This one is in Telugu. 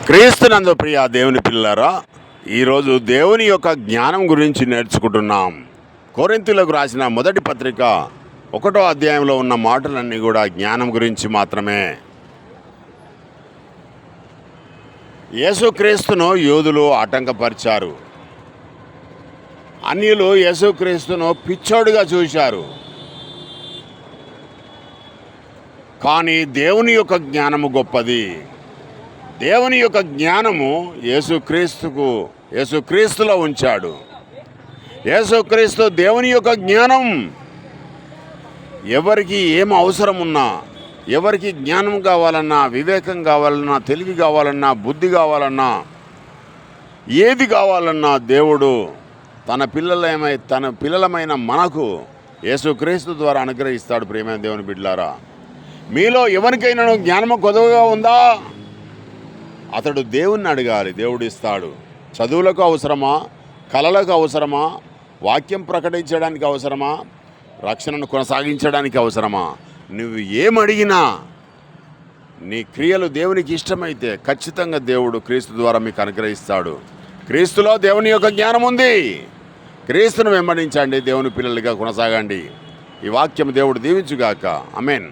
క్రీస్తునందు ప్రియ దేవుని పిల్లలారా, ఈరోజు దేవుని యొక్క జ్ఞానం గురించి నేర్చుకుంటున్నాం. కొరింథీయులకు రాసిన మొదటి పత్రిక 1వ అధ్యాయంలో ఉన్న మాటలన్నీ కూడా జ్ఞానం గురించి మాత్రమే. యేసుక్రీస్తును యూదులు ఆటంకపరిచారు. అన్యులు యేసుక్రీస్తును పిచ్చోడుగా చూశారు. కానీ దేవుని యొక్క జ్ఞానము గొప్పది. దేవుని యొక్క జ్ఞానము యేసుక్రీస్తులో ఉంచాడు. యేసుక్రీస్తు దేవుని యొక్క జ్ఞానం. ఎవరికి ఏం అవసరం ఉన్నా, ఎవరికి జ్ఞానం కావాలన్నా, వివేకం కావాలన్నా, తెలివి కావాలన్నా, బుద్ధి కావాలన్నా, ఏది కావాలన్నా దేవుడు తన పిల్లలమైన మనకు యేసుక్రీస్తు ద్వారా అనుగ్రహిస్తాడు. ప్రియమైన దేవుని బిడ్డలారా, మీలో ఎవరికైనా జ్ఞానము కొదవగా ఉందా? అతడు దేవుణ్ణి అడగాలి, దేవుడు ఇస్తాడు. చదువులకు అవసరమా? కళలకు అవసరమా? వాక్యం ప్రకటించడానికి అవసరమా? రక్షణను కొనసాగించడానికి అవసరమా? నువ్వు ఏమడిగినా నీ క్రియలు దేవునికి ఇష్టమైతే ఖచ్చితంగా దేవుడు క్రీస్తు ద్వారా మీకు అనుగ్రహిస్తాడు. క్రీస్తులో దేవుని యొక్క జ్ఞానం ఉంది. క్రీస్తును వెంబడించండి, దేవుని పిల్లలుగా కొనసాగండి. ఈ వాక్యం దేవుడు దీవించుగాక. ఆమేన్.